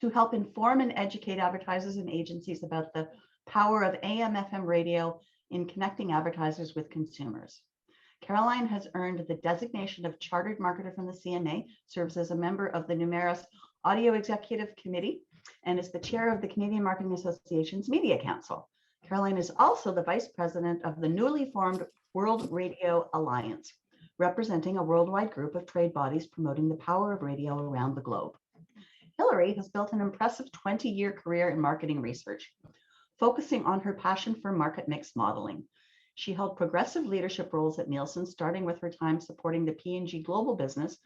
to help inform and educate advertisers and agencies about the power of AM/FM radio in connecting advertisers with consumers. Caroline has earned the designation of Chartered Marketer from the CMA, serves as a member of the Numeris Audio Executive Committee, and is the chair of the Canadian Marketing Association's Media Council. Caroline is also the vice president of the newly formed World Radio Alliance, representing a worldwide group of trade bodies promoting the power of radio around the globe. Hilary has built an impressive 20-year career in marketing research, focusing on her passion for market mix modeling. She held progressive leadership roles at Nielsen, starting with her time supporting the P&G global business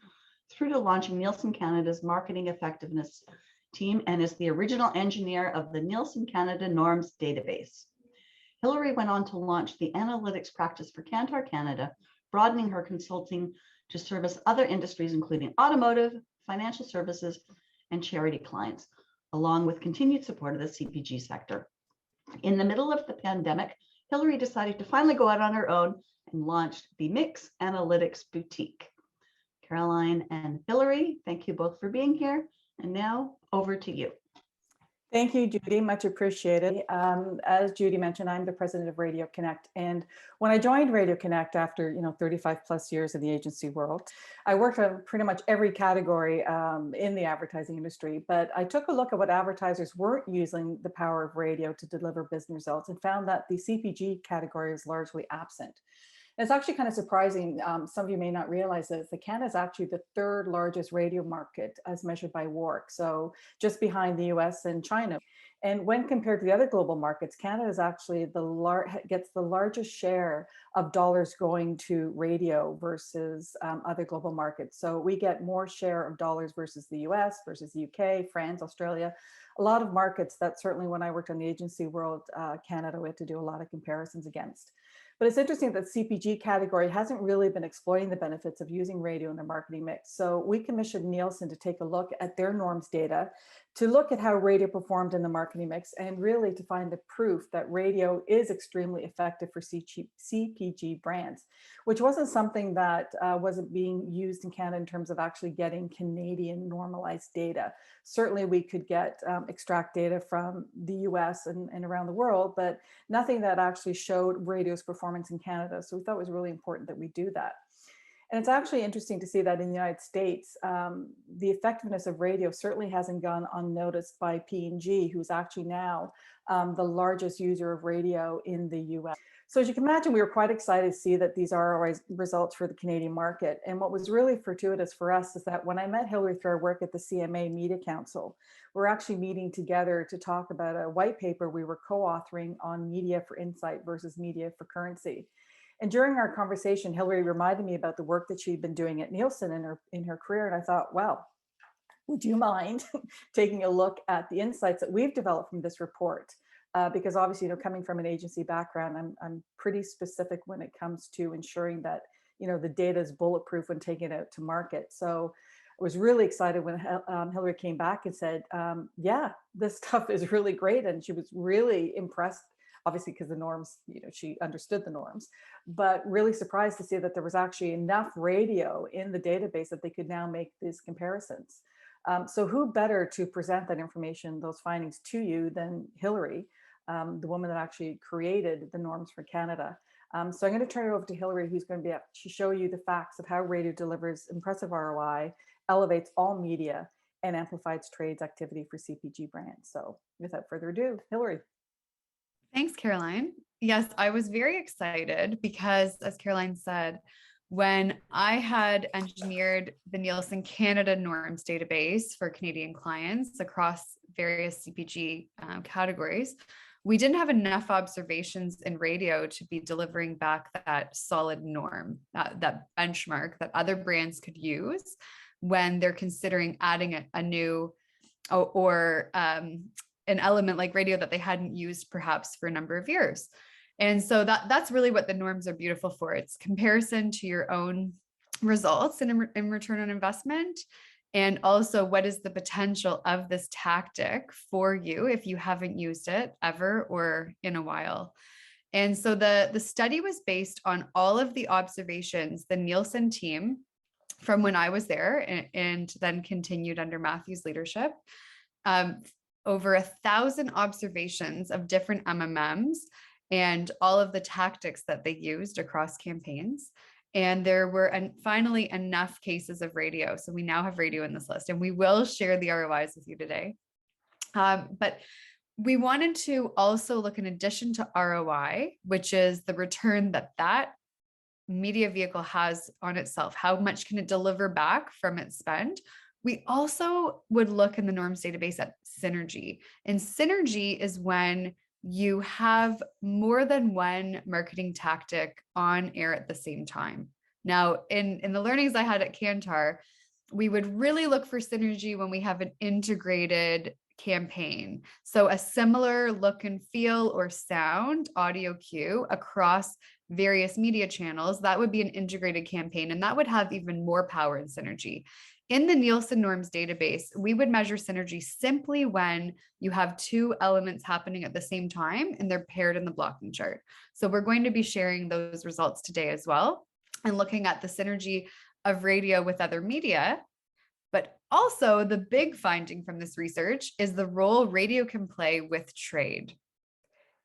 through to launching Nielsen Canada's marketing effectiveness team, and is the original engineer of the Nielsen Canada Norms database. Hilary went on to launch the analytics practice for Kantar Canada, broadening her consulting to service other industries, including automotive, financial services, and charity clients, along with continued support of the CPG sector. In the middle of the pandemic, Hilary decided to finally go out on her own and launched the Mix Analytics Boutique. Caroline and Hilary, thank you both for being here. And now over to you. Thank you, Judy. Much appreciated. As Judy mentioned, I'm the president of Radio Connect. And when I joined Radio Connect after 35 plus years in the agency world, I worked on pretty much every category in the advertising industry. But I took a look at what advertisers weren't using the power of radio to deliver business results and found that the CPG category is largely absent. It's actually kind of surprising. Some of you may not realize this. Canada is actually the third largest radio market as measured by WARC, so just behind the US and China. And when compared to the other global markets, Canada is actually gets the largest share of dollars going to radio versus other global markets. So we get more share of dollars versus the US, versus the UK, France, Australia, a lot of markets that certainly when I worked on the agency world, Canada, we had to do a lot of comparisons against. But it's interesting that CPG category hasn't really been exploiting the benefits of using radio in their marketing mix. So we commissioned Nielsen to take a look at their norms data, to look at how radio performed in the marketing mix, and really to find the proof that radio is extremely effective for CPG brands, which wasn't something that wasn't being used in Canada in terms of actually getting Canadian normalized data. Certainly we could extract data from the US and around the world, but nothing that actually showed radio's performance in Canada. So we thought it was really important that we do that. And it's actually interesting to see that in the United States, the effectiveness of radio certainly hasn't gone unnoticed by P&G, who's actually now the largest user of radio in the US. So as you can imagine, we were quite excited to see that these ROI results for the Canadian market. And what was really fortuitous for us is that when I met Hilary through our work at the CMA Media Council, we're actually meeting together to talk about a white paper we were co-authoring on media for insight versus media for currency. And during our conversation, Hilary reminded me about the work that she'd been doing at Nielsen in her career. And I thought, well, would you mind taking a look at the insights that we've developed from this report? Because obviously, coming from an agency background, I'm pretty specific when it comes to ensuring that, the data is bulletproof when taking it out to market. So I was really excited when Hilary came back and said, yeah, this stuff is really great. And she was really impressed, obviously, because the norms, she understood the norms, but really surprised to see that there was actually enough radio in the database that they could now make these comparisons. So who better to present that information, those findings to you than Hilary, the woman that actually created the norms for Canada. So I'm going to turn it over to Hilary, who's going to be able to show you the facts of how radio delivers impressive ROI, elevates all media, and amplifies trades activity for CPG brands. So without further ado, Hilary. Thanks, Caroline. Yes, I was very excited because, as Caroline said, when I had engineered the Nielsen Canada Norms database for Canadian clients across various CPG categories, we didn't have enough observations in radio to be delivering back that solid norm, that benchmark that other brands could use when they're considering adding a new or an element like radio that they hadn't used perhaps for a number of years. And so that's really what the norms are beautiful for. It's comparison to your own results in return on investment. And also, what is the potential of this tactic for you if you haven't used it ever or in a while? And so the study was based on all of the observations the Nielsen team from when I was there and then continued under Matthew's leadership over 1,000 observations of different MMMs and all of the tactics that they used across campaigns. And there were finally enough cases of radio. So we now have radio in this list, and we will share the ROIs with you today. But we wanted to also look, in addition to ROI, which is the return that media vehicle has on itself, how much can it deliver back from its spend? We also would look in the norms database at synergy. And synergy is when you have more than one marketing tactic on air at the same time. Now, in the learnings I had at Kantar, we would really look for synergy when we have an integrated campaign. So a similar look and feel or sound audio cue across various media channels, that would be an integrated campaign, and that would have even more power and synergy. In the Nielsen norms database, we would measure synergy simply when you have two elements happening at the same time and they're paired in the blocking chart. So we're going to be sharing those results today as well, and looking at the synergy of radio with other media. But also the big finding from this research is the role radio can play with trade.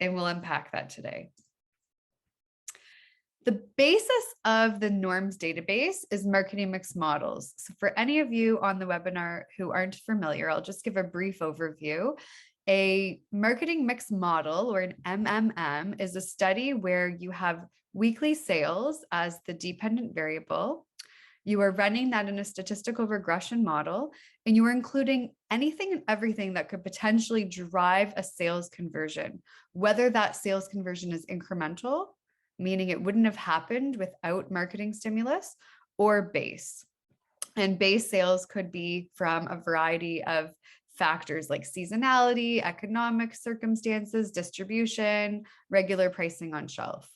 And we'll unpack that today. The basis of the norms database is marketing mix models. So for any of you on the webinar who aren't familiar, I'll just give a brief overview. A marketing mix model, or an MMM, is a study where you have weekly sales as the dependent variable. You are running that in a statistical regression model, and you are including anything and everything that could potentially drive a sales conversion, whether that sales conversion is incremental, meaning it wouldn't have happened without marketing stimulus, or base. And base sales could be from a variety of factors like seasonality, economic circumstances, distribution, regular pricing on shelf.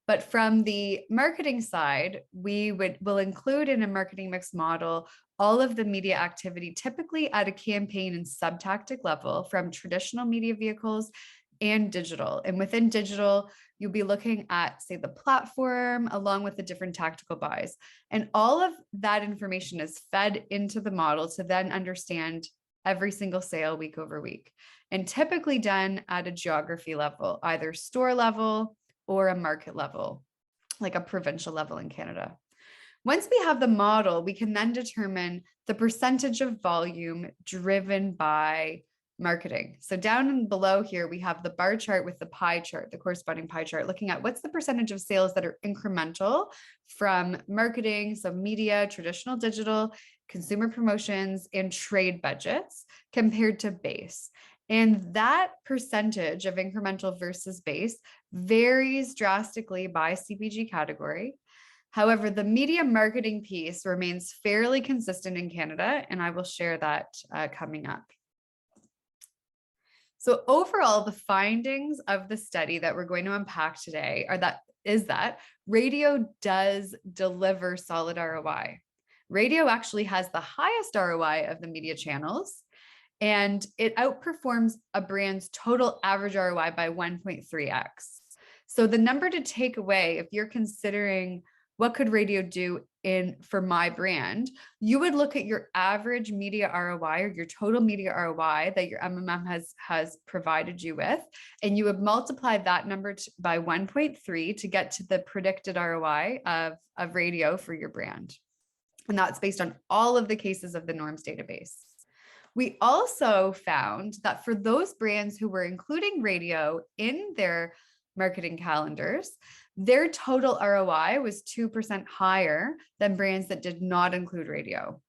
But from the marketing side, will include in a marketing mix model all of the media activity, typically at a campaign and sub-tactic level, from traditional media vehicles and digital. And within digital, you'll be looking at, say, the platform along with the different tactical buys. And all of that information is fed into the model to then understand every single sale week over week, and typically done at a geography level, either store level or a market level, like a provincial level in Canada. Once we have the model, we can then determine the percentage of volume driven by marketing. So down below here, we have the bar chart with the pie chart, the corresponding pie chart, looking at what's the percentage of sales that are incremental from marketing, so media, traditional digital, consumer promotions, and trade budgets compared to base. And that percentage of incremental versus base varies drastically by CPG category. However, the media marketing piece remains fairly consistent in Canada, and I will share that coming up. So overall, the findings of the study that we're going to unpack today is that radio does deliver solid ROI. Radio actually has the highest ROI of the media channels, and it outperforms a brand's total average ROI by 1.3x. So the number to take away, if you're considering what could radio do for my brand, you would look at your average media ROI, or your total media ROI that your MMM has provided you with, and you would multiply that number by 1.3 to get to the predicted ROI of radio for your brand. And that's based on all of the cases of the norms database. We also found that for those brands who were including radio in their marketing calendars, their total ROI was 2% higher than brands that did not include radio.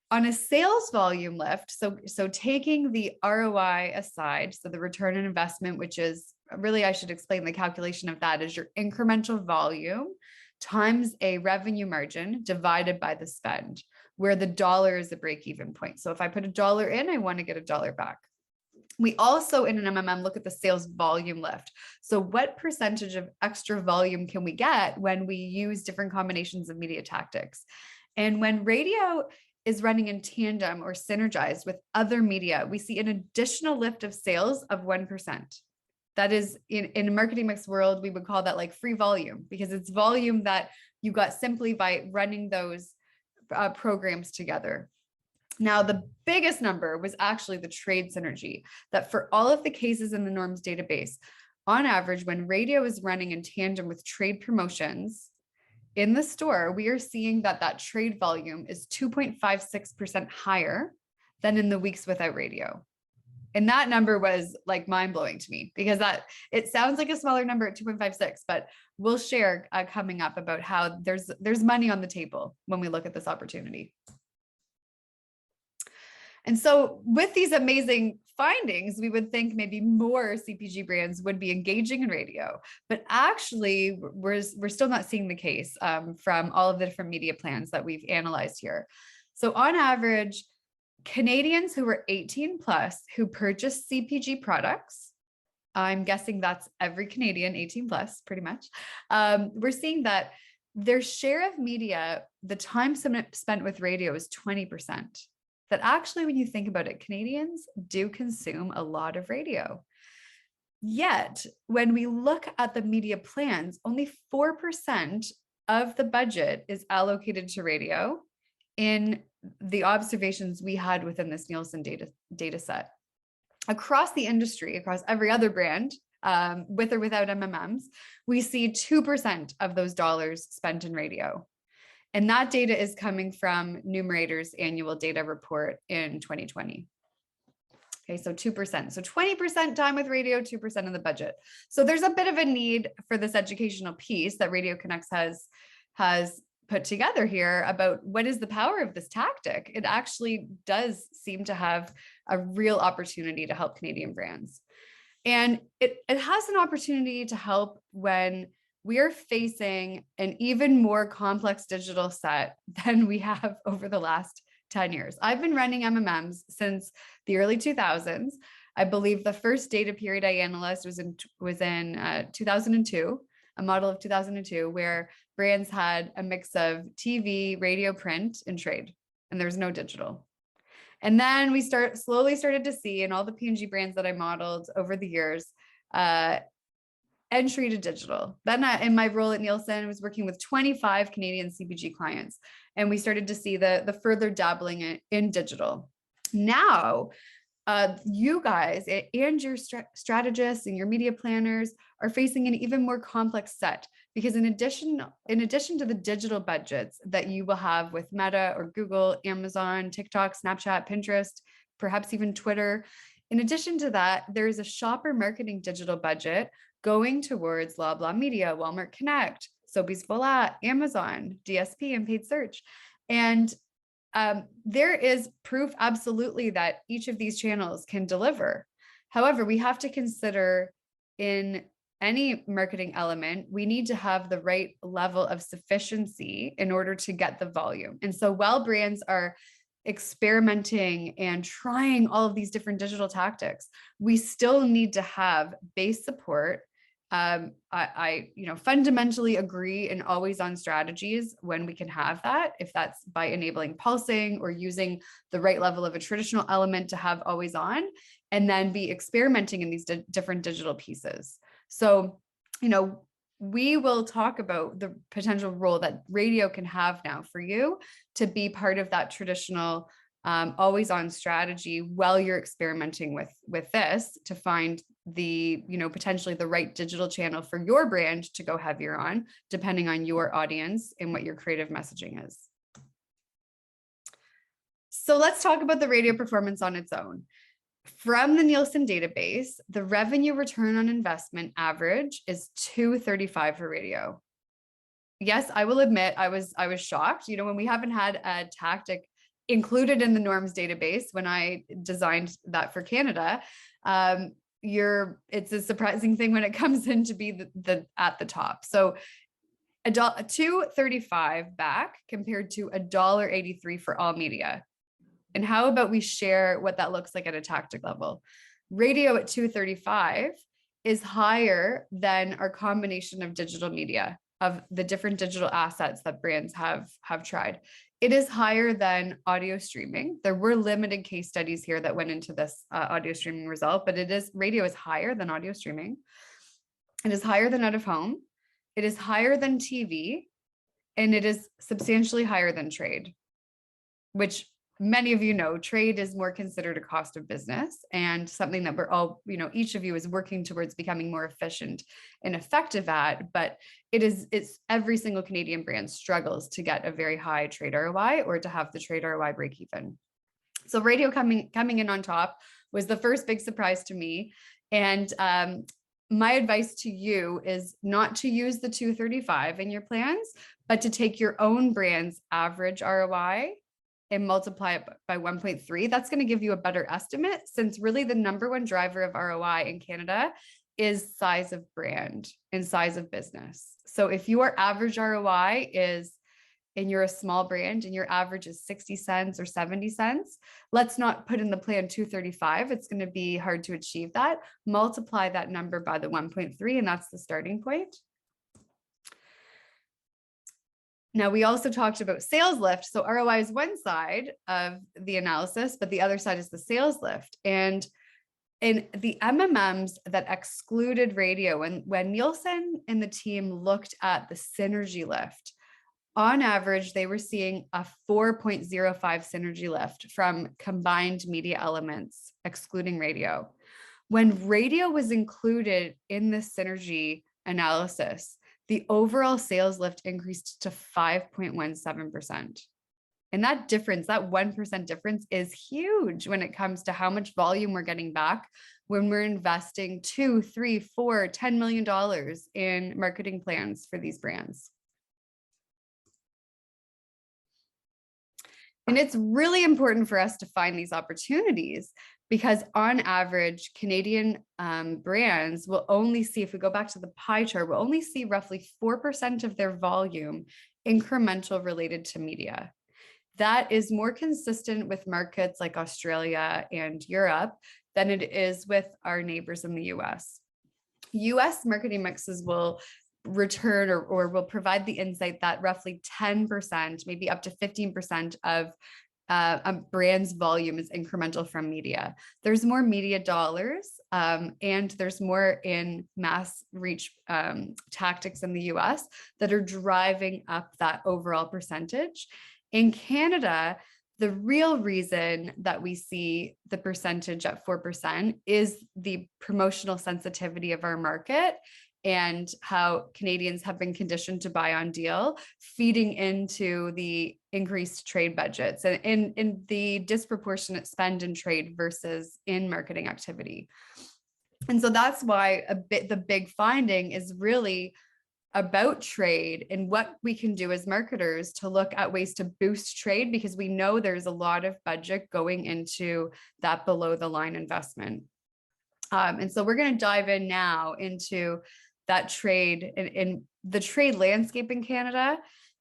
On a sales volume lift, so taking the ROI aside, so the return on investment, which is really, I should explain the calculation of that, is your incremental volume times a revenue margin divided by the spend, where the dollar is the break-even point. So if I put $1 in, I want to get $1 back. We also, in an MMM, look at the sales volume lift. So what percentage of extra volume can we get when we use different combinations of media tactics? And when radio is running in tandem or synergized with other media, we see an additional lift of sales of 1%. That is, in a marketing mix world, we would call that like free volume, because it's volume that you got simply by running those programs together. Now, the biggest number was actually the trade synergy, that for all of the cases in the norms database, on average, when radio is running in tandem with trade promotions in the store, we are seeing that that trade volume is 2.56% higher than in the weeks without radio. And that number was like mind blowing to me, because it sounds like a smaller number at 2.56, but we'll share coming up about how there's money on the table when we look at this opportunity. And so with these amazing findings, we would think maybe more CPG brands would be engaging in radio, but actually we're still not seeing the case from all of the different media plans that we've analyzed here. So on average, Canadians who are 18 plus who purchase CPG products, I'm guessing that's every Canadian 18 plus pretty much, we're seeing that their share of media, the time spent with radio is 20%. That actually, when you think about it, Canadians do consume a lot of radio. Yet, when we look at the media plans, only 4% of the budget is allocated to radio in the observations we had within this Nielsen data set. Across the industry, across every other brand, with or without MMMs, we see 2% of those dollars spent in radio. And that data is coming from Numerator's annual data report in 2020. Okay, so 2%. So 20% time with radio, 2% of the budget. So there's a bit of a need for this educational piece that Radio Connects has put together here about what is the power of this tactic. It actually does seem to have a real opportunity to help Canadian brands. And it has an opportunity to help when we are facing an even more complex digital set than we have over the last 10 years. I've been running MMMs since the early 2000s. I believe the first data period I analyzed was in 2002, a model of 2002, where brands had a mix of TV, radio, print, and trade, and there was no digital. And then we slowly started to see in all the P&G brands that I modeled over the years, entry to digital. Then in my role at Nielsen, I was working with 25 Canadian CPG clients, and we started to see the further dabbling in digital. Now, you guys and your strategists and your media planners are facing an even more complex set, because in addition to the digital budgets that you will have with Meta or Google, Amazon, TikTok, Snapchat, Pinterest, perhaps even Twitter, in addition to that, there is a shopper marketing digital budget going towards Loblaw Media, Walmart Connect, Sobeys Voilà, Amazon, DSP, and paid search. And there is proof absolutely that each of these channels can deliver. However, we have to consider in any marketing element, we need to have the right level of sufficiency in order to get the volume. And so while brands are experimenting and trying all of these different digital tactics, we still need to have base support. I fundamentally agree in always on strategies when we can have that, if that's by enabling pulsing or using the right level of a traditional element to have always on, and then be experimenting in these different digital pieces. So, we will talk about the potential role that radio can have now for you to be part of that traditional always on strategy while you're experimenting with this to find the, potentially the right digital channel for your brand to go heavier on, depending on your audience and what your creative messaging is. So let's talk about the radio performance on its own. From the Nielsen database, the revenue return on investment average is $2.35 for radio. Yes, I will admit I was shocked. When we haven't had a tactic included in the norms database when I designed that for Canada, it's a surprising thing when it comes in to be at the top. So $2.35 back compared to $1.83 for all media. And how about we share what that looks like at a tactic level? Radio at $2.35 is higher than our combination of digital media, of the different digital assets that brands have tried. It is higher than audio streaming. There were limited case studies here that went into this audio streaming result, but radio is higher than audio streaming. It is higher than out of home. It is higher than TV, and it is substantially higher than trade, which many of you know, trade is more considered a cost of business and something that we're all, each of you is working towards becoming more efficient and effective at, but it's every single Canadian brand struggles to get a very high trade ROI or to have the trade ROI break even. So radio coming in on top was the first big surprise to me. And my advice to you is not to use the 235 in your plans, but to take your own brand's average ROI and multiply it by 1.3. That's going to give you a better estimate, since really the number one driver of ROI in Canada is size of brand and size of business. So if your average ROI is, and you're a small brand and your average is 60 cents or 70 cents, let's not put in the plan 235. It's going to be hard to achieve that. Multiply that number by the 1.3, and that's the starting point. Now, we also talked about sales lift. So ROI is one side of the analysis, but the other side is the sales lift. And in the MMMs that excluded radio, when Nielsen and the team looked at the synergy lift, on average, they were seeing a 4.05 synergy lift from combined media elements, excluding radio. When radio was included in the synergy analysis, the overall sales lift increased to 5.17%. And that difference, that 1% difference, is huge when it comes to how much volume we're getting back when we're investing $2, $3, $4, $10 million in marketing plans for these brands. And it's really important for us to find these opportunities, because on average, Canadian brands will only see, if we go back to the pie chart, we'll only see roughly 4% of their volume incremental related to media. That is more consistent with markets like Australia and Europe than it is with our neighbors in the US. US marketing mixes will return or will provide the insight that roughly 10%, maybe up to 15% of a brand's volume is incremental from media. There's more media dollars and there's more in mass reach tactics in the US that are driving up that overall percentage. In Canada, the real reason that we see the percentage at 4% is the promotional sensitivity of our market and how Canadians have been conditioned to buy on deal, feeding into the increased trade budgets and in the disproportionate spend in trade versus in marketing activity. And so that's why the big finding is really about trade and what we can do as marketers to look at ways to boost trade, because we know there's a lot of budget going into that below the line investment. And so we're going to dive in now into that trade and the trade landscape in Canada,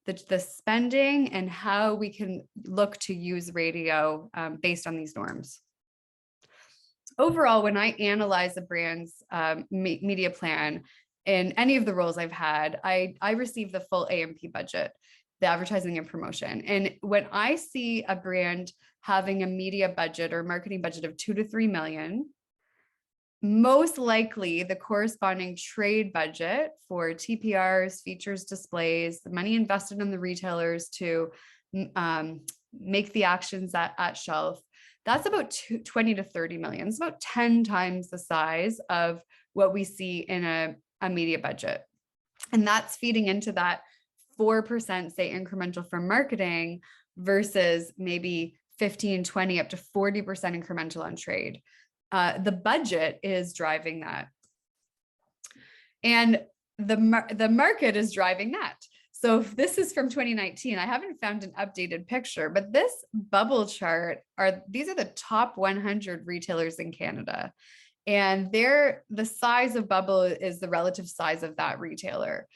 the spending, and how we can look to use radio based on these norms. Overall, when I analyze a brand's media plan in any of the roles I've had, I receive the full AMP budget, the advertising and promotion. And when I see a brand having a media budget or marketing budget of $2 to $3 million, most likely the corresponding trade budget for TPRs, features, displays, the money invested in the retailers to make the actions at shelf, that's about 20 to 30 million. It's about 10 times the size of what we see in a media budget. And that's feeding into that 4%, say, incremental from marketing versus maybe 15, 20, up to 40% incremental on trade. The budget is driving that. And the market is driving that. So if this is from 2019, I haven't found an updated picture, but this bubble chart these are the top 100 retailers in Canada. And the size of bubble is the relative size of that retailer.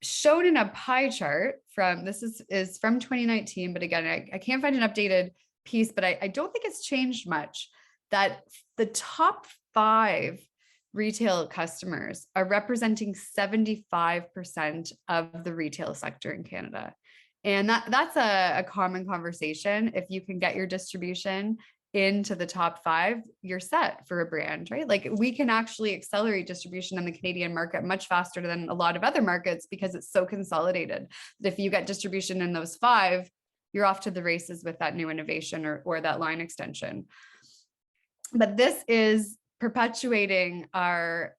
Shown in a pie chart this is from 2019, but again, I can't find an updated piece, but I don't think it's changed much, that the top 5 retail customers are representing 75% of the retail sector in Canada. And that's a common conversation. If you can get your distribution into the top 5, you're set for a brand, right? Like, we can actually accelerate distribution in the Canadian market much faster than a lot of other markets because it's so consolidated that if you get distribution in those 5, you're off to the races with that new innovation or that line extension. But this is perpetuating our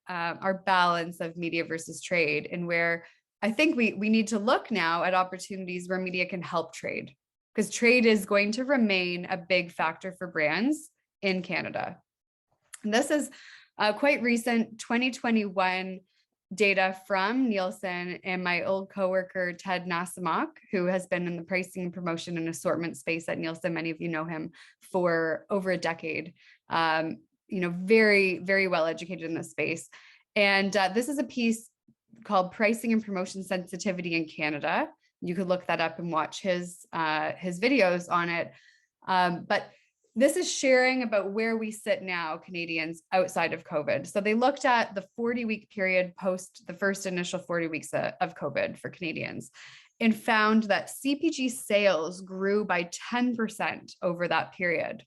balance of media versus trade, and where I think we need to look now at opportunities where media can help trade, because trade is going to remain a big factor for brands in Canada. And this is quite recent 2021 data from Nielsen and my old coworker, Ted Nasamok, who has been in the pricing and promotion and assortment space at Nielsen. Many of you know him for over a decade. Very, very well educated in this space. And this is a piece called Pricing and Promotion Sensitivity in Canada. You could look that up and watch his videos on it. But this is sharing about where we sit now, Canadians, outside of COVID. So they looked at the 40-week period post the first initial 40 weeks of COVID for Canadians, and found that CPG sales grew by 10% over that period.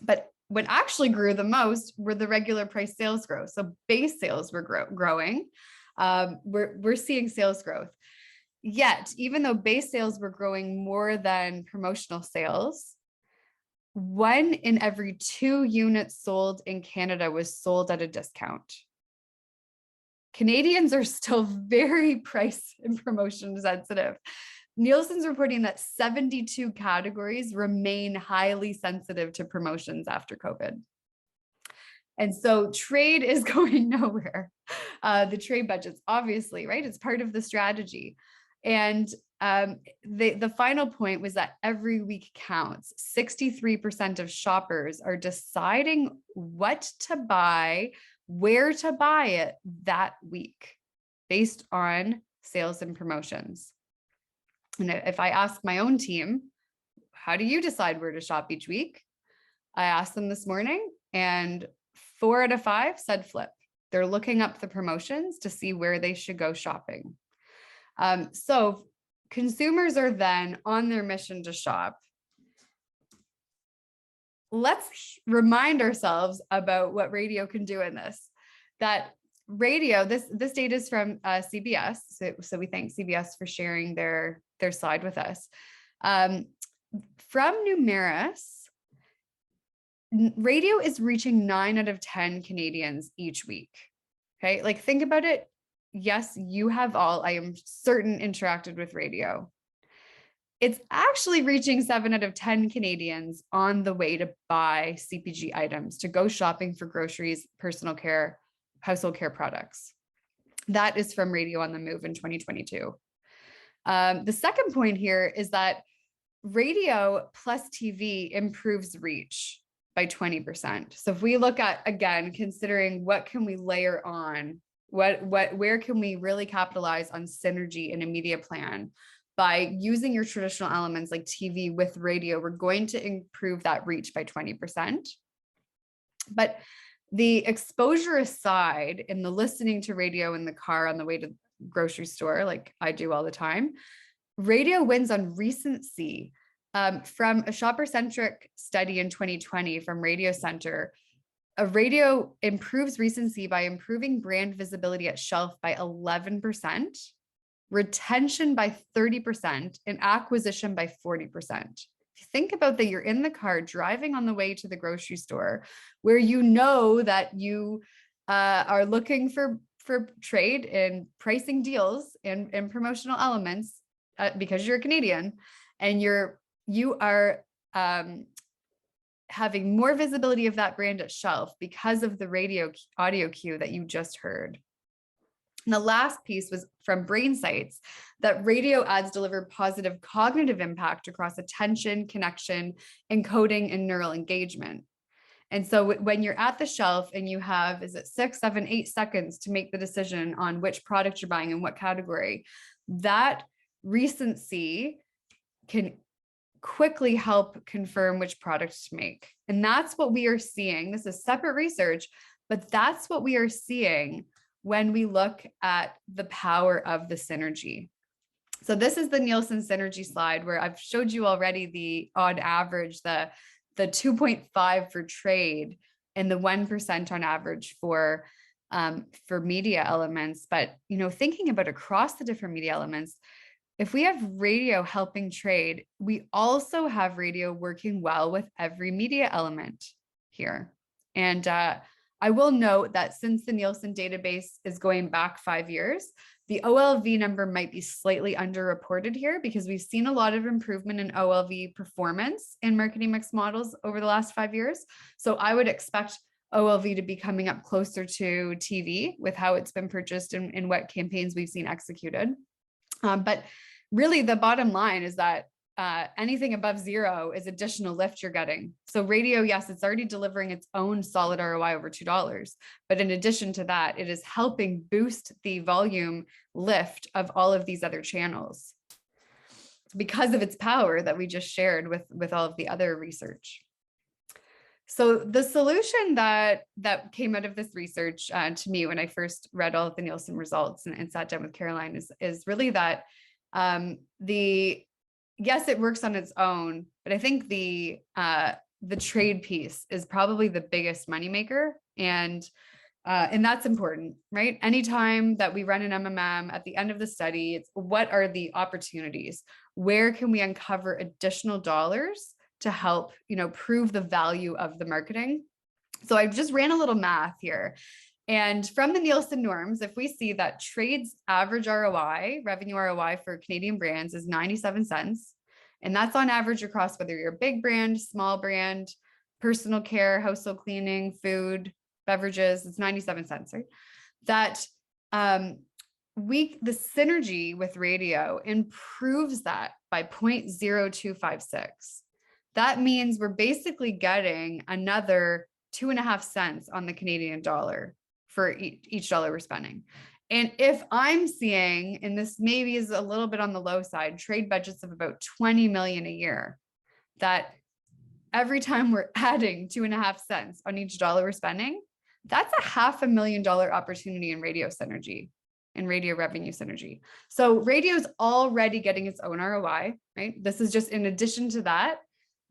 But what actually grew the most were the regular price sales growth. So base sales were growing. We're seeing sales growth. Yet, even though base sales were growing more than promotional sales, 1 in every 2 units sold in Canada was sold at a discount. Canadians are still very price and promotion sensitive. Nielsen's reporting that 72 categories remain highly sensitive to promotions after COVID. And so trade is going nowhere. The trade budgets, obviously, right? It's part of the strategy. And the final point was that every week counts. 63% of shoppers are deciding what to buy, where to buy it that week, based on sales and promotions. And if I ask my own team, how do you decide where to shop each week? I asked them this morning, and 4 out of 5 said flip. They're looking up the promotions to see where they should go shopping. So consumers are then on their mission to shop. Let's remind ourselves about what radio can do in this. That radio, this data is from CBS. So we thank CBS for sharing their slide with us. From Numeris, radio is reaching 9 out of 10 Canadians each week. Okay, like think about it. Yes, you have all, I am certain, interacted with radio. It's actually reaching 7 out of 10 Canadians on the way to buy CPG items, to go shopping for groceries, personal care, household care products. That is from Radio on the Move in 2022. The second point here is that radio plus TV improves reach by 20%. So if we look at, again, considering what can we layer on, where can we really capitalize on synergy in a media plan by using your traditional elements like TV with radio, we're going to improve that reach by 20%. But the exposure aside, in the listening to radio in the car on the way to the grocery store, like I do all the time, radio wins on recency. From a shopper-centric study in 2020 from Radio Center, a radio improves recency by improving brand visibility at shelf by 11%, retention by 30%, and acquisition by 40%. If you think about that, you're in the car driving on the way to the grocery store, where you know that you are looking for trade and pricing deals and promotional elements because you're a Canadian, and you are having more visibility of that brand at shelf because of the radio audio cue that you just heard. And the last piece was from Brain Sights, that radio ads deliver positive cognitive impact across attention, connection, encoding, and neural engagement. And so when you're at the shelf and you have, 6, 7, 8 seconds to make the decision on which product you're buying and what category, that recency can quickly help confirm which product to make. And that's what we are seeing. This is separate research, but that's what we are seeing when we look at the power of the synergy. So this is the Nielsen synergy slide, where I've showed you already on average, the 2.5 for trade and the 1% on average for media elements. But, thinking about across the different media elements, if we have radio helping trade, we also have radio working well with every media element here. And I will note that since the Nielsen database is going back 5 years, the OLV number might be slightly underreported here because we've seen a lot of improvement in OLV performance in marketing mix models over the last 5 years. So I would expect OLV to be coming up closer to TV with how it's been purchased and what campaigns we've seen executed. But really the bottom line is that anything above 0 is additional lift you're getting. So radio, yes, it's already delivering its own solid ROI over $2. But in addition to that, it is helping boost the volume lift of all of these other channels because of its power that we just shared with all of the other research. So the solution that came out of this research to me when I first read all of the Nielsen results and sat down with Caroline is really that yes, it works on its own, but I think the trade piece is probably the biggest moneymaker, and that's important, right? Anytime that we run an MMM, at the end of the study, it's what are the opportunities? Where can we uncover additional dollars to help, prove the value of the marketing? So I just ran a little math here. And from the Nielsen norms, if we see that trade's average ROI, revenue ROI for Canadian brands is 97 cents, and that's on average across whether you're a big brand, small brand, personal care, household cleaning, food, beverages, it's 97 cents, right? That the synergy with radio improves that by 0.0256. That means we're basically getting another 2.5 cents on the Canadian dollar for each dollar we're spending. And if I'm seeing, and this maybe is a little bit on the low side, trade budgets of about 20 million a year, that every time we're adding 2.5 cents on each dollar we're spending, that's a $500,000 opportunity in radio synergy, in radio revenue synergy. So radio is already getting its own ROI, right? This is just in addition to that,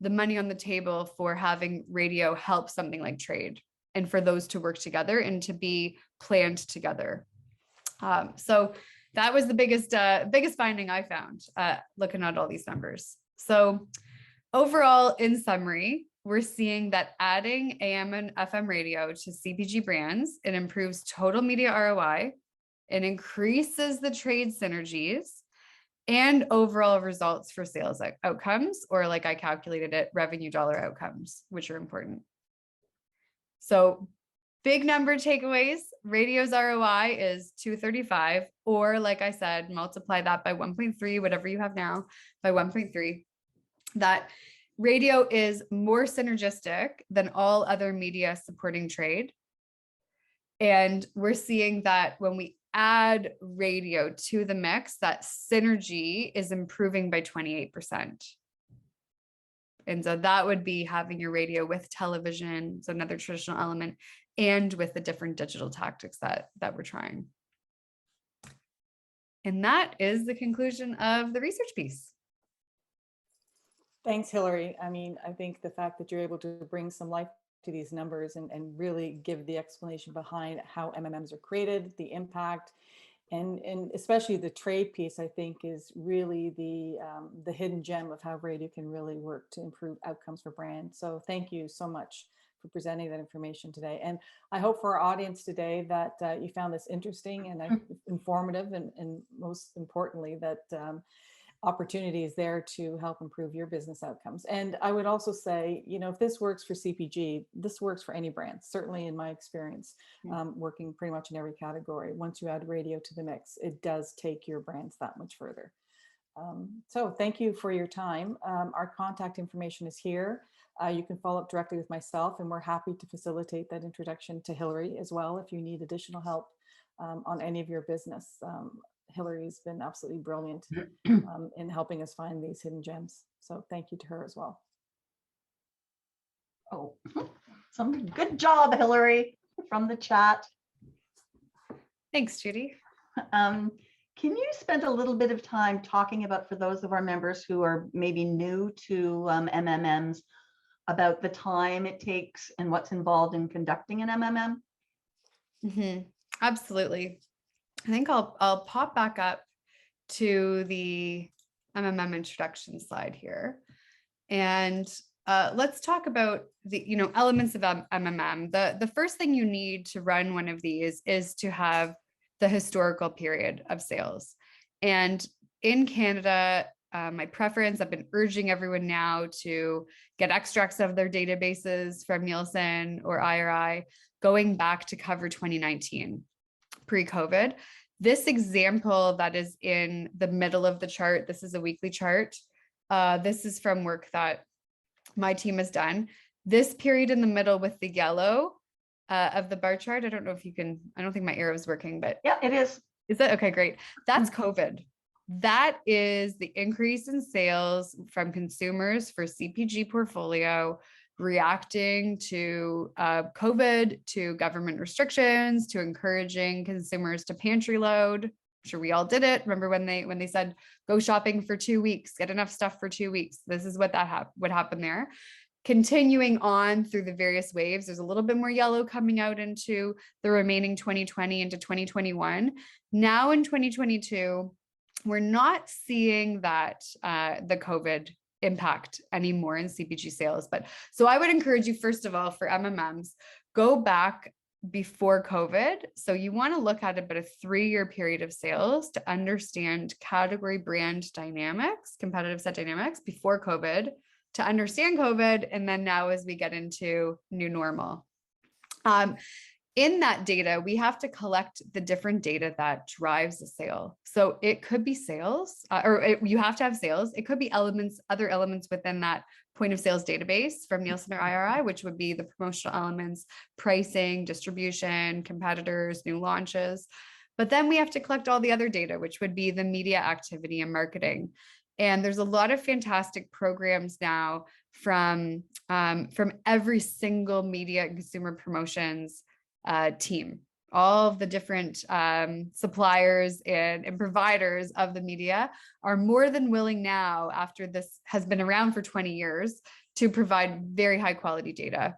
the money on the table for having radio help something like trade, and for those to work together and to be planned together. So that was the biggest finding I found looking at all these numbers. So overall, in summary, we're seeing that adding AM and FM radio to CPG brands, it improves total media ROI, it increases the trade synergies, and overall results for sales outcomes, or like I calculated it, revenue dollar outcomes, which are important. So big number takeaways, radio's ROI is 235, or like I said, multiply that by 1.3, whatever you have now, by 1.3. That radio is more synergistic than all other media supporting trade. And we're seeing that when we add radio to the mix, that synergy is improving by 28%. And so that would be having your radio with television, so another traditional element, and with the different digital tactics that we're trying. And that is the conclusion of the research piece. Thanks, Hillary. I mean, I think the fact that you're able to bring some life to these numbers and really give the explanation behind how MMMs are created, the impact, and especially the trade piece, I think is really the hidden gem of how radio can really work to improve outcomes for brands. So thank you so much for presenting that information today. And I hope for our audience today that you found this interesting and informative, and most importantly, that opportunity is there to help improve your business outcomes. And I would also say, if this works for CPG, this works for any brand, certainly in my experience, working pretty much in every category. Once you add radio to the mix, it does take your brands that much further. So thank you for your time. Our contact information is here. You can follow up directly with myself, and we're happy to facilitate that introduction to Hillary as well if you need additional help on any of your business. Hillary's been absolutely brilliant in helping us find these hidden gems. So thank you to her as well. Oh, some good job, Hillary, from the chat. Thanks, Judy. Can you spend a little bit of time talking about, for those of our members who are maybe new to MMMs, about the time it takes and what's involved in conducting an MMM? Mm-hmm. Absolutely. I think I'll pop back up to the MMM introduction slide here. And let's talk about the elements of MMM. The first thing you need to run one of these is to have the historical period of sales. And in Canada, my preference, I've been urging everyone now to get extracts of their databases from Nielsen or IRI going back to cover 2019, pre-COVID. This example that is in the middle of the chart, this is a weekly chart. This is from work that my team has done. This period in the middle with the yellow of the bar chart, I don't know if you can, I don't think my arrow is working, but Yeah, it is. Is that okay? Great. That's COVID. That is the increase in sales from consumers for CPG portfolio reacting to COVID, to government restrictions, to encouraging consumers to pantry load. I'm sure we all did it. Remember when they said, go shopping for 2 weeks, get enough stuff for 2 weeks. This is what what happened there. Continuing on through the various waves, there's a little bit more yellow coming out into the remaining 2020 into 2021. Now in 2022, we're not seeing that the COVID impact anymore in CPG sales. But so I would encourage you, first of all, for MMMs, go back before COVID. So you want to look at about a 3-year period of sales to understand category brand dynamics, competitive set dynamics before COVID, to understand COVID, and then now as we get into new normal. In that data, we have to collect the different data that drives a sale. So it could be sales, you have to have sales. It could be other elements within that point of sales database from Nielsen or IRI, which would be the promotional elements, pricing, distribution, competitors, new launches. But then we have to collect all the other data, which would be the media activity and marketing. And there's a lot of fantastic programs now from every single media and consumer promotions team. All of the different suppliers and providers of the media are more than willing now, after this has been around for 20 years, to provide very high quality data.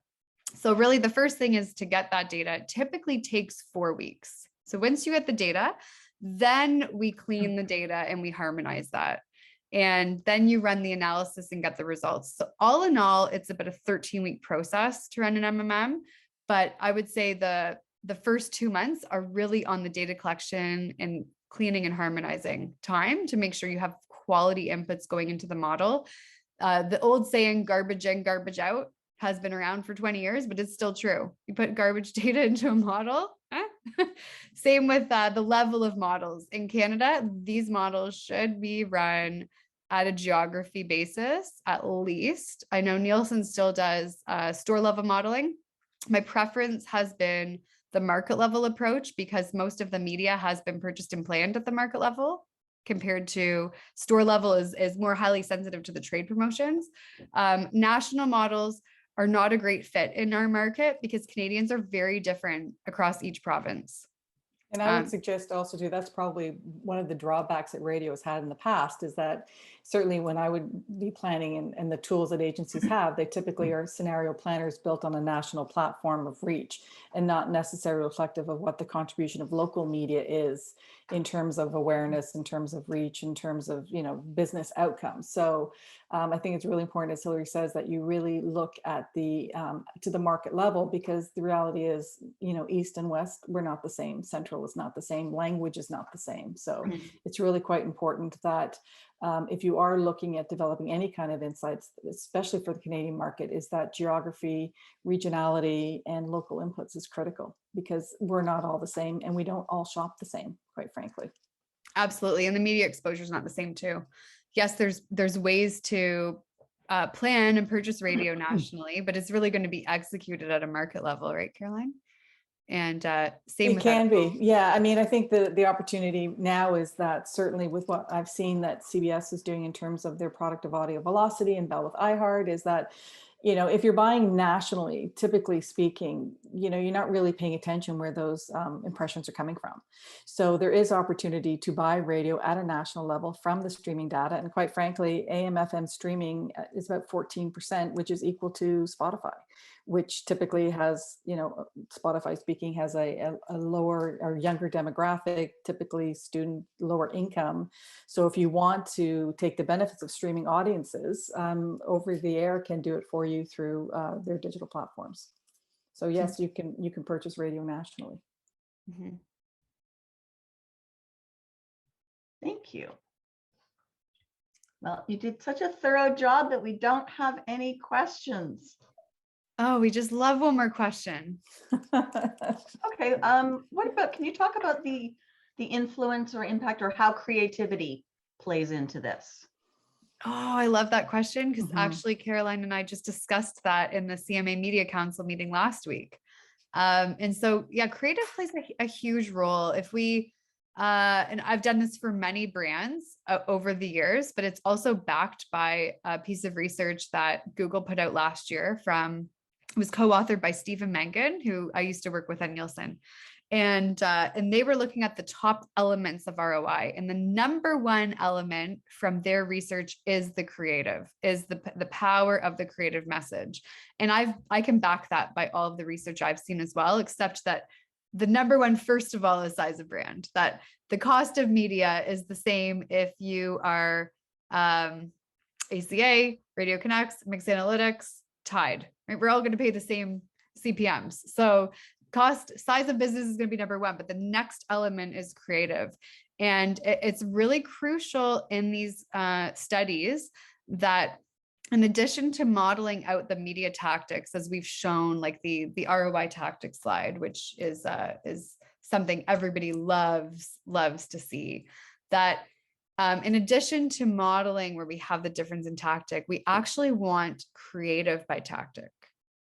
So really the first thing is to get that data. It typically takes 4 weeks. So once you get the data, then we clean the data and we harmonize that. And then you run the analysis and get the results. So all in all, it's about a 13-week process to run an MMM. But I would say the first 2 months are really on the data collection and cleaning and harmonizing time to make sure you have quality inputs going into the model. The old saying, garbage in, garbage out, has been around for 20 years, but it's still true. You put garbage data into a model. Same with the level of models. In Canada, these models should be run at a geography basis, at least. I know Nielsen still does store level modeling. My preference has been the market level approach, because most of the media has been purchased and planned at the market level, compared to store level is more highly sensitive to the trade promotions. National models are not a great fit in our market because Canadians are very different across each province. And I would suggest also too, that's probably one of the drawbacks that radio has had in the past, is that certainly when I would be planning and the tools that agencies have, they typically are scenario planners built on a national platform of reach and not necessarily reflective of what the contribution of local media is in terms of awareness, in terms of reach, in terms of, business outcomes. So I think it's really important, as Hillary says, that you really look at to the market level, because the reality is, East and West, we're not the same. Central is not the same. Language is not the same. So it's really quite important that if you are looking at developing any kind of insights, especially for the Canadian market, is that geography, regionality, and local inputs is critical, because we're not all the same and we don't all shop the same, quite frankly. Absolutely. And the media exposure is not the same too. Yes, there's ways to plan and purchase radio nationally, but it's really going to be executed at a market level, right, Caroline? And same. It can be. Yeah. I mean, I think the opportunity now is that, certainly with what I've seen that CBS is doing in terms of their product of audio velocity and Bell with iHeart, is that if you're buying nationally, typically speaking, you're not really paying attention where those impressions are coming from. So there is opportunity to buy radio at a national level from the streaming data. And quite frankly, AM/FM streaming is about 14%, which is equal to Spotify, which typically has, Spotify speaking, has a lower or younger demographic, typically student, lower income. So if you want to take the benefits of streaming audiences, over the air can do it for you through their digital platforms. So yes, you can purchase radio nationally. Mm-hmm. Thank you. Well, you did such a thorough job that we don't have any questions. Oh, we just love one more question. Okay. What about, can you talk about the influence or impact or how creativity plays into this? Oh, I love that question because Mhm. actually Caroline and I just discussed that in the CMA Media Council meeting last week. And so, yeah, creative plays a huge role. If we, and I've done this for many brands over the years, but it's also backed by a piece of research that Google put out last year it was co-authored by Stephen Mangan, who I used to work with at Nielsen. And they were looking at the top elements of ROI, and the number one element from their research is the creative, is the power of the creative message. And I can back that by all of the research I've seen as well, except that the number one, first of all, is size of brand. That the cost of media is the same if you are ACA, Radio Connects, Mix Analytics, Tide. Right? We're all going to pay the same CPMs. So size of business is going to be number one, but the next element is creative. And it's really crucial in these studies that in addition to modeling out the media tactics, as we've shown, like the ROI tactic slide, which is something everybody loves to see, that in addition to modeling where we have the difference in tactic, we actually want creative by tactic.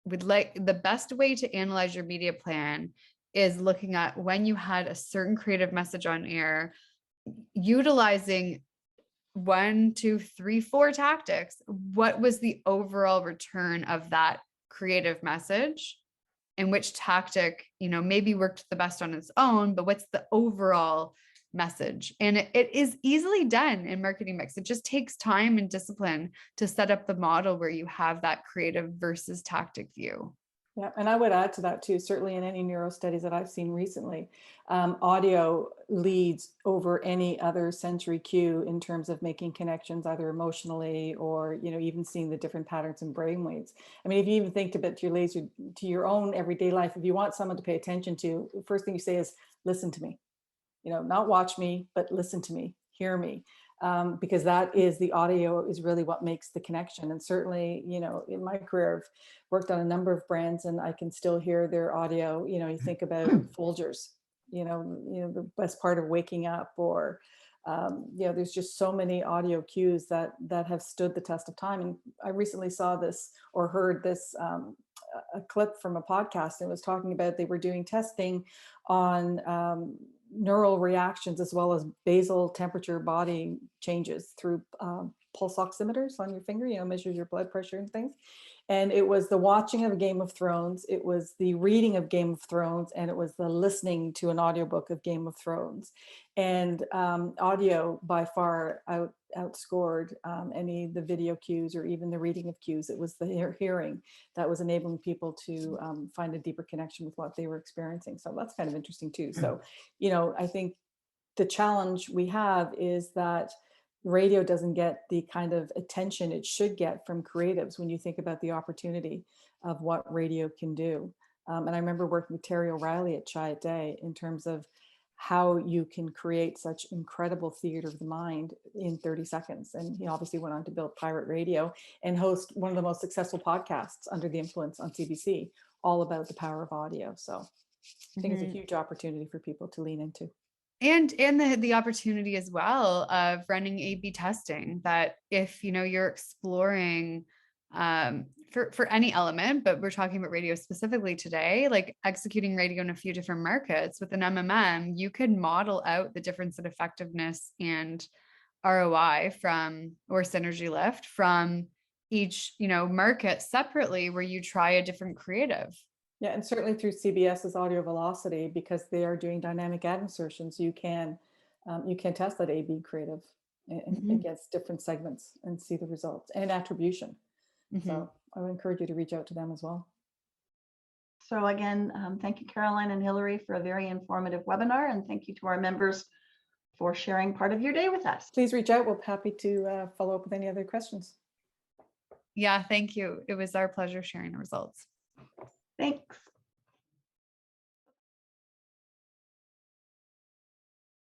We'd like the best way to analyze your media plan is looking at when you had a certain creative message on air, utilizing 1, 2, 3, 4 tactics. What was the overall return of that creative message? And which tactic, maybe worked the best on its own, but what's the overall message? And it is easily done in marketing mix. It just takes time and discipline to set up the model where you have that creative versus tactic view. Yeah, and I would add to that too, certainly in any neuro studies that I've seen recently, audio leads over any other sensory cue in terms of making connections, either emotionally or, even seeing the different patterns in brainwaves. I mean, if you even think about to your own everyday life, if you want someone to pay attention to, the first thing you say is, listen to me, not watch me, but listen to me, hear me. Because that is the audio is really what makes the connection. And certainly, in my career, I've worked on a number of brands and I can still hear their audio. You think about Folgers, the best part of waking up, or, there's just so many audio cues that have stood the test of time. And I recently saw this or heard this, a clip from a podcast, and it was talking about they were doing testing on neural reactions as well as basal temperature body changes through pulse oximeters on your finger, measures your blood pressure and things. And it was the watching of Game of Thrones, it was the reading of Game of Thrones, and it was the listening to an audiobook of Game of Thrones. And audio by far outscored any of the video cues or even the reading of cues. It was the hearing that was enabling people to find a deeper connection with what they were experiencing. So that's kind of interesting too. So, I think the challenge we have is that radio doesn't get the kind of attention it should get from creatives when you think about the opportunity of what radio can do. And I remember working with Terry O'Reilly at Chiat Day in terms of how you can create such incredible theater of the mind in 30 seconds. And he obviously went on to build Pirate Radio and host one of the most successful podcasts, Under the Influence, on CBC, all about the power of audio. So I think it's a huge opportunity for people to lean into. And the opportunity as well of running A/B testing, that if you're exploring for any element, but we're talking about radio specifically today, like executing radio in a few different markets with an MMM, you could model out the difference in effectiveness and ROI or synergy lift from each, market separately where you try a different creative. Yeah, and certainly through CBS's Audio Velocity, because they are doing dynamic ad insertions, you can test that A/B creative against different segments and see the results and attribution. So I would encourage you to reach out to them as well. So again, thank you, Caroline and Hillary, for a very informative webinar, and thank you to our members for sharing part of your day with us. Please reach out. We'll be happy to follow up with any other questions. Yeah, thank you. It was our pleasure sharing the results. Thanks.